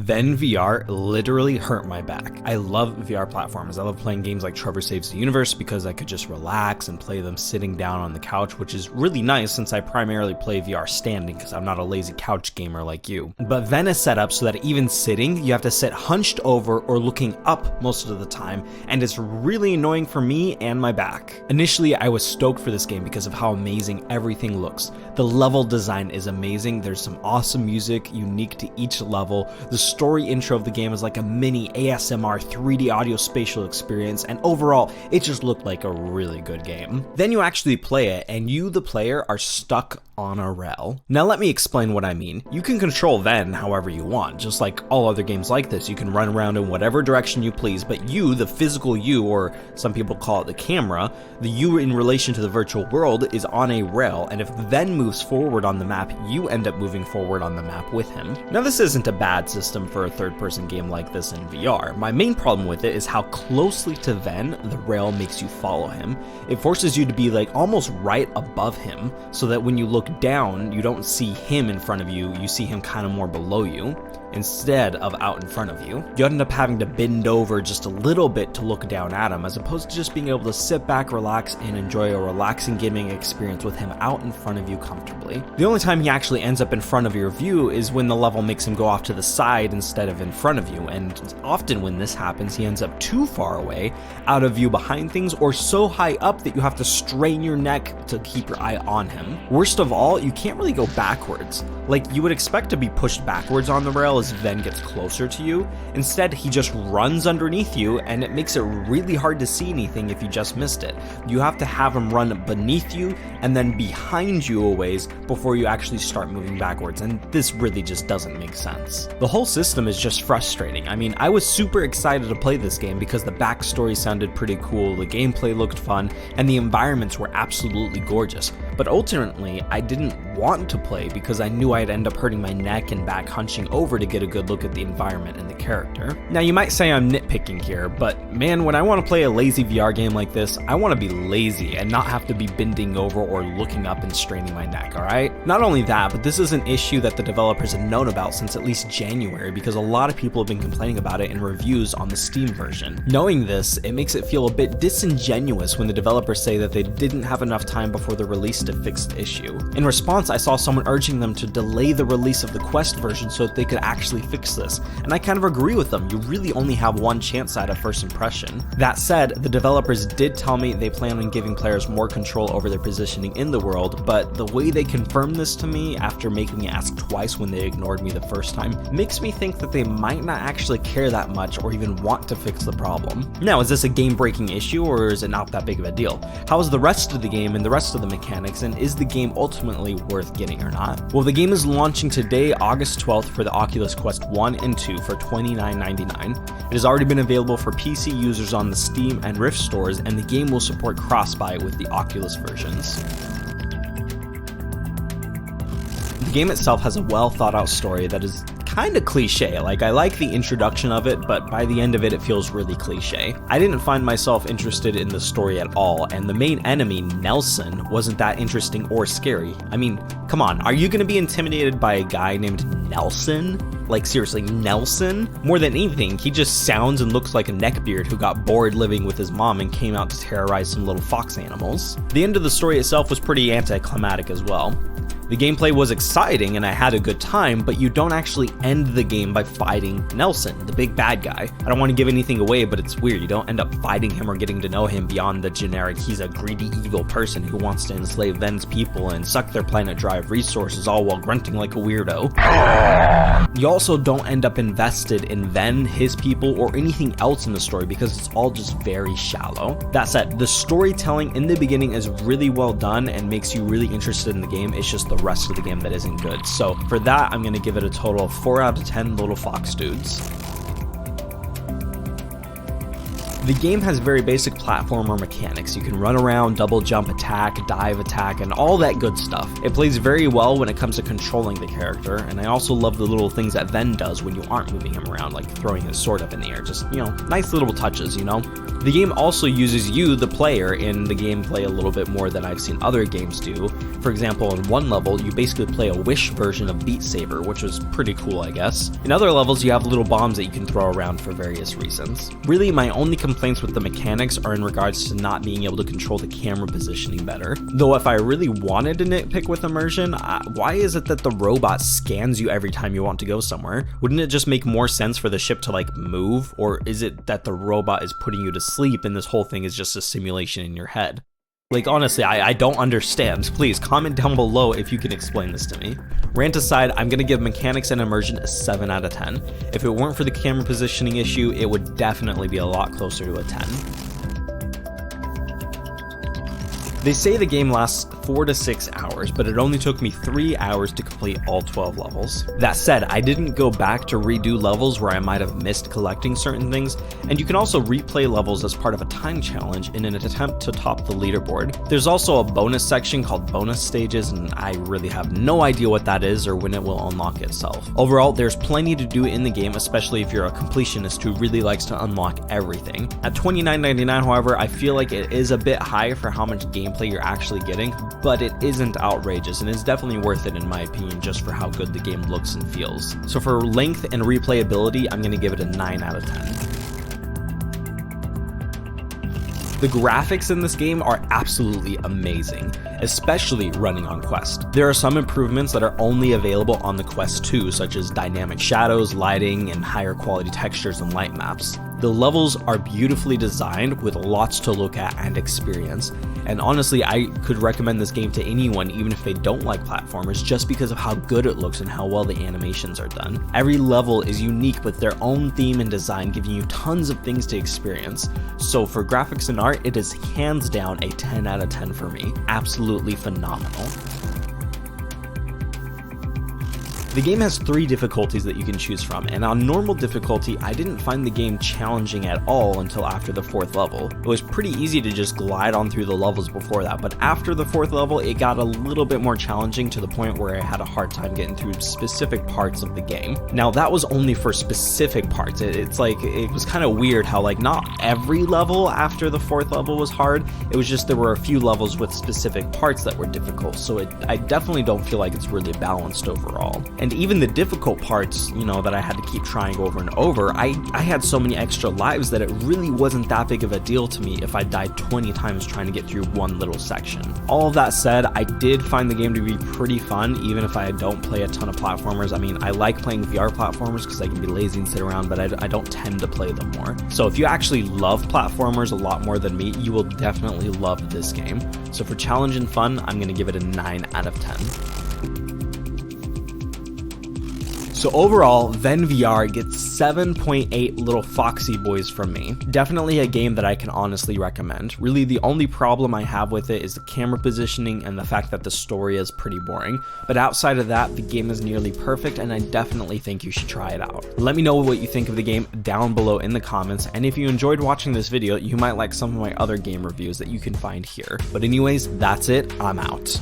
Ven VR literally hurt my back. I love VR platforms. I love playing games like Trevor Saves the Universe because I could just relax and play them sitting down on the couch, which is really nice since I primarily play VR standing because I'm not a lazy couch gamer like you. But Ven is set up so that even sitting, you have to sit hunched over or looking up most of the time, and it's really annoying for me and my back. Initially, I was stoked for this game because of how amazing everything looks. The level design is amazing. There's some awesome music unique to each level. The story intro of the game is like a mini ASMR 3D audio spatial experience, and overall it just looked like a really good game. Then you actually play it and you, the player, are stuck on a rail. Now let me explain what I mean. You can control Ven however you want, just like all other games like this. You can run around in whatever direction you please, but you, the physical you, or some people call it the camera, the you in relation to the virtual world, is on a rail, and if Ven moves forward on the map, you end up moving forward on the map with him. Now this isn't a bad system for a third-person game like this in VR. My main problem with it is how closely to Ven the rail makes you follow him. It forces you to be like almost right above him, so that when you look down, you don't see him in front of you, you see him kind of more below you, instead of out in front of you. You end up having to bend over just a little bit to look down at him, as opposed to just being able to sit back, relax, and enjoy a relaxing gaming experience with him out in front of you comfortably. The only time he actually ends up in front of your view is when the level makes him go off to the side instead of in front of you, and often when this happens, he ends up too far away, out of view behind things, or so high up that you have to strain your neck to keep your eye on him. Worst of all, you can't really go backwards. Like, you would expect to be pushed backwards on the rail as Ven gets closer to you. Instead, he just runs underneath you, and it makes it really hard to see anything if you just missed it. You have to have him run beneath you and then behind you a ways before you actually start moving backwards, and this really just doesn't make sense. The whole system is just frustrating. I mean, I was super excited to play this game because the backstory sounded pretty cool, the gameplay looked fun, and the environments were absolutely gorgeous. But ultimately, I didn't want to play because I knew I'd end up hurting my neck and back hunching over to get a good look at the environment and the character. Now you might say I'm nitpicking here, but man, when I want to play a lazy VR game like this, I want to be lazy and not have to be bending over or looking up and straining my neck, alright? Not only that, but this is an issue that the developers have known about since at least January because a lot of people have been complaining about it in reviews on the Steam version. Knowing this, it makes it feel a bit disingenuous when the developers say that they didn't have enough time before the release to fix the issue. In response, I saw someone urging them to delay the release of the Quest version so that they could actually fix this, and I kind of agree with them. You really only have one chance at a first impression. That said, the developers did tell me they plan on giving players more control over their positioning in the world, but the way they confirmed this to me after making me ask twice when they ignored me the first time makes me think that they might not actually care that much or even want to fix the problem. Now, is this a game-breaking issue or is it not that big of a deal? How is the rest of the game and the rest of the mechanics, and is the game ultimately worth getting or not? Well, the game is launching today, August 12th for the Oculus Quest 1 and 2 for $29.99. It has already been available for PC users on the Steam and Rift stores, and the game will support cross-buy with the Oculus versions. The game itself has a well thought out story that is kind of cliche. Like, I like the introduction of it, but by the end of it, it feels really cliche. I didn't find myself interested in the story at all, and the main enemy, Nelson, wasn't that interesting or scary. I mean, come on, are you gonna be intimidated by a guy named Nelson? Like, seriously, Nelson? More than anything, he just sounds and looks like a neckbeard who got bored living with his mom and came out to terrorize some little fox animals. The end of the story itself was pretty anticlimactic as well. The gameplay was exciting and I had a good time, but you don't actually end the game by fighting Nelson, the big bad guy. I don't want to give anything away, but it's weird. You don't end up fighting him or getting to know him beyond the generic he's a greedy evil person who wants to enslave Ven's people and suck their planet dry of resources, all while grunting like a weirdo. You also don't end up invested in Ven, his people, or anything else in the story because it's all just very shallow. That said, the storytelling in the beginning is really well done and makes you really interested in the game. It's just the rest of the game that isn't good. So for that, I'm going to give it a total of 4 out of 10 little fox dudes. The game has very basic platformer mechanics. You can run around, double jump attack, dive attack, and all that good stuff. It plays very well when it comes to controlling the character, and I also love the little things that Ven does when you aren't moving him around, like throwing his sword up in the air. Just, nice little touches, The game also uses you, the player, in the gameplay a little bit more than I've seen other games do. For example, in one level, you basically play a Wish version of Beat Saber, which was pretty cool, I guess. In other levels, you have little bombs that you can throw around for various reasons. Really, my only complaints with the mechanics are in regards to not being able to control the camera positioning better. Though if I really wanted to nitpick with immersion, why is it that the robot scans you every time you want to go somewhere? Wouldn't it just make more sense for the ship to move? Or is it that the robot is putting you to sleep and this whole thing is just a simulation in your head? Honestly, I don't understand. Please comment down below if you can explain this to me. Rant aside, I'm gonna give mechanics and immersion a 7 out of 10. If it weren't for the camera positioning issue, it would definitely be a lot closer to a 10. They say the game lasts 4 to 6 hours, but it only took me 3 hours to complete all 12 levels. That said, I didn't go back to redo levels where I might have missed collecting certain things, and you can also replay levels as part of a time challenge in an attempt to top the leaderboard. There's also a bonus section called bonus stages, and I really have no idea what that is or when it will unlock itself. Overall, there's plenty to do in the game, especially if you're a completionist who really likes to unlock everything. At $29.99, however, I feel like it is a bit high for how much gameplay you're actually getting, but it isn't outrageous and is definitely worth it in my opinion just for how good the game looks and feels. So for length and replayability, I'm going to give it a 9 out of 10. The graphics in this game are absolutely amazing, especially running on Quest. There are some improvements that are only available on the Quest 2, such as dynamic shadows, lighting, and higher quality textures and light maps. The levels are beautifully designed with lots to look at and experience, and honestly I could recommend this game to anyone even if they don't like platformers just because of how good it looks and how well the animations are done. Every level is unique with their own theme and design, giving you tons of things to experience. So for graphics and art, it is hands down a 10 out of 10 for me. Absolutely phenomenal. The game has 3 difficulties that you can choose from, and on normal difficulty, I didn't find the game challenging at all until after the 4th level. It was pretty easy to just glide on through the levels before that, but after the 4th level, it got a little bit more challenging to the point where I had a hard time getting through specific parts of the game. Now, that was only for specific parts. It was kind of weird how not every level after the 4th level was hard. It was just there were a few levels with specific parts that were difficult, so I definitely don't feel like it's really balanced overall. And even the difficult parts, that I had to keep trying over and over, I had so many extra lives that it really wasn't that big of a deal to me if I died 20 times trying to get through one little section. All of that said, I did find the game to be pretty fun, even if I don't play a ton of platformers. I mean, I like playing VR platformers because I can be lazy and sit around, but I don't tend to play them more. So if you actually love platformers a lot more than me, you will definitely love this game. So for challenge and fun, I'm going to give it a 9 out of 10. So overall, Ven VR gets 7.8 little foxy boys from me. Definitely a game that I can honestly recommend. Really, the only problem I have with it is the camera positioning and the fact that the story is pretty boring. But outside of that, the game is nearly perfect, and I definitely think you should try it out. Let me know what you think of the game down below in the comments, and if you enjoyed watching this video, you might like some of my other game reviews that you can find here. But anyways, that's it. I'm out.